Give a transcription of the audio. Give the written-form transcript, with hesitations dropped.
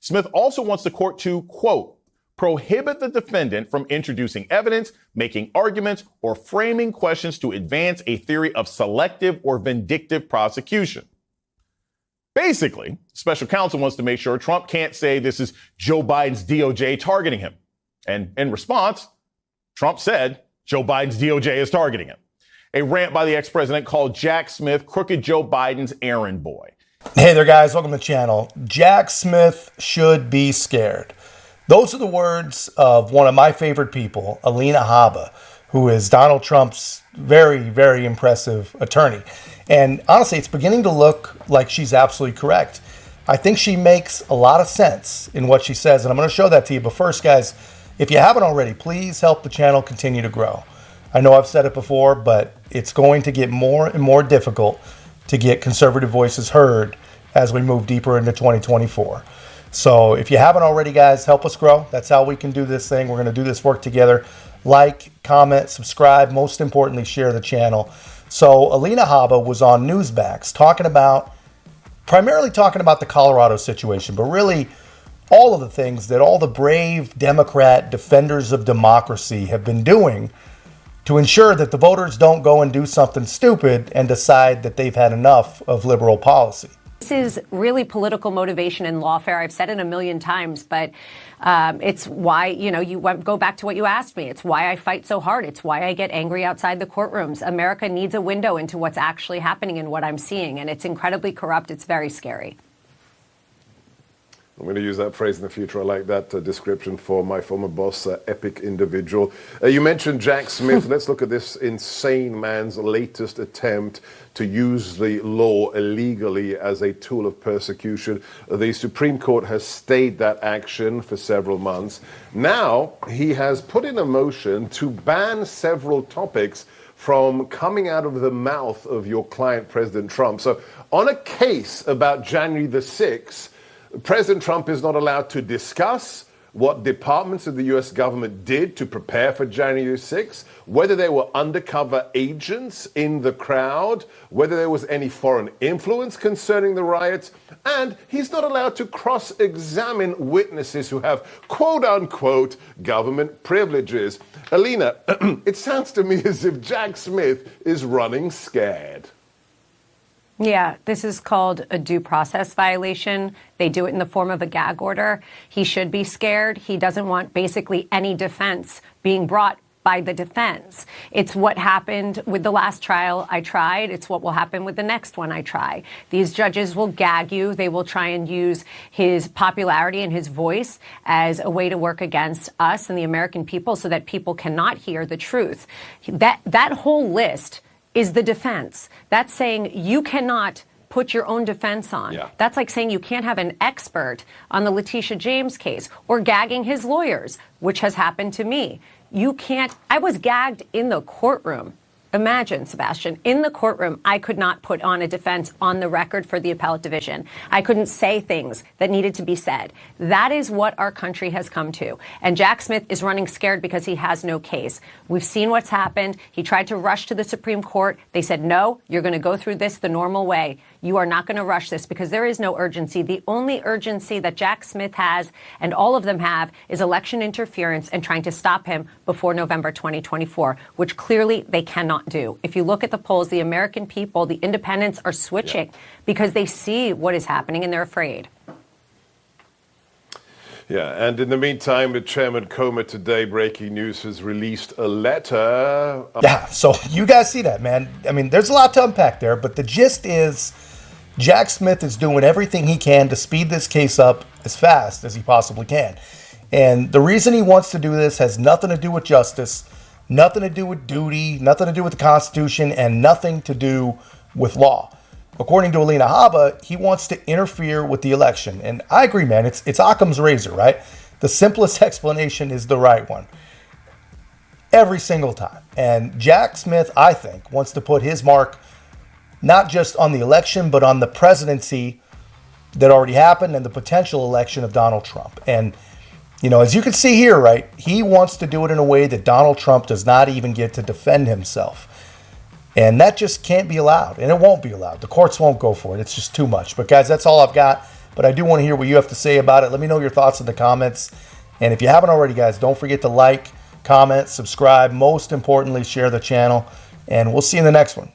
Smith also wants the court to, quote, prohibit the defendant from introducing evidence, making arguments, or framing questions to advance a theory of selective or vindictive prosecution. Basically, special counsel wants to make sure Trump can't say this is Joe Biden's DOJ targeting him. And in response, Trump said Joe Biden's DOJ is targeting him. A rant by the ex-president called Jack Smith crooked Joe Biden's errand boy. Hey there, guys. Welcome to the channel. Jack Smith should be scared. Those are the words of one of my favorite people, Alina Habba, who is Donald Trump's very, very impressive attorney. And honestly, it's beginning to look like she's absolutely correct. I think she makes a lot of sense in what she says, and I'm going to show that to you. But first, guys, if you haven't already, please help the channel continue to grow. I know I've said it before, but it's going to get more and more difficult to get conservative voices heard as we move deeper into 2024. So if you haven't already, guys, help us grow. That's how we can do this thing. We're going to do this work together. Like, comment, subscribe. Most importantly, share the channel. So Alina Habba was on Newsmax primarily talking about the Colorado situation, but really all of the things that all the brave Democrat defenders of democracy have been doing to ensure that the voters don't go and do something stupid and decide that they've had enough of liberal policy. This is really political motivation and lawfare. I've said it a million times, but it's why, you go back to what you asked me. It's why I fight so hard. It's why I get angry outside the courtrooms. America needs a window into what's actually happening and what I'm seeing, and it's incredibly corrupt. It's very scary. I'm going to use that phrase in the future. I like that description for my former boss, epic individual. You mentioned Jack Smith. Let's look at this insane man's latest attempt to use the law illegally as a tool of persecution. The Supreme Court has stayed that action for several months. Now he has put in a motion to ban several topics from coming out of the mouth of your client, President Trump. So on a case about January the 6th, President Trump is not allowed to discuss what departments of the U.S. government did to prepare for January 6th, whether there were undercover agents in the crowd, whether there was any foreign influence concerning the riots, and he's not allowed to cross-examine witnesses who have quote-unquote government privileges. Alina, it sounds to me as if Jack Smith is running scared. Yeah, this is called a due process violation. They do it in the form of a gag order. He should be scared. He doesn't want basically any defense being brought by the defense. It's what happened with the last trial I tried. It's what will happen with the next one I try. These judges will gag you. They will try and use his popularity and his voice as a way to work against us and the American people so that people cannot hear the truth. That whole list is the defense. That's saying you cannot put your own defense on. Yeah. That's like saying you can't have an expert on the Letitia James case or gagging his lawyers, which has happened to me. You can't. I was gagged in the courtroom. Imagine, Sebastian, in the courtroom, I could not put on a defense on the record for the appellate division. I couldn't say things that needed to be said. That is what our country has come to. And Jack Smith is running scared because he has no case. We've seen what's happened. He tried to rush to the Supreme Court. They said, no, you're going to go through this the normal way. You are not going to rush this because there is no urgency. The only urgency that Jack Smith has and all of them have is election interference and trying to stop him before November 2024, which clearly they cannot do. If you look at the polls, the American people, the independents are switching because they see what is happening and they're afraid. Yeah, and in the meantime, the Chairman Comer today, breaking news, has released a letter. Yeah, so you guys see that, man. I mean, there's a lot to unpack there, but the gist is Jack Smith is doing everything he can to speed this case up as fast as he possibly can. And the reason he wants to do this has nothing to do with justice, nothing to do with duty, nothing to do with the Constitution, and nothing to do with law. According to Alina Habba, he wants to interfere with the election. And I agree, man. It's Occam's razor, right? The simplest explanation is the right one. Every single time. And Jack Smith, I think, wants to put his mark not just on the election, but on the presidency that already happened and the potential election of Donald Trump. And, you know, as you can see here, right, he wants to do it in a way that Donald Trump does not even get to defend himself. And that just can't be allowed, and it won't be allowed. The courts won't go for it. It's just too much. But, guys, that's all I've got. but I do want to hear what you have to say about it. Let me know your thoughts in the comments. And if you haven't already, guys, don't forget to like, comment, subscribe. Most importantly, share the channel. And we'll see you in the next one.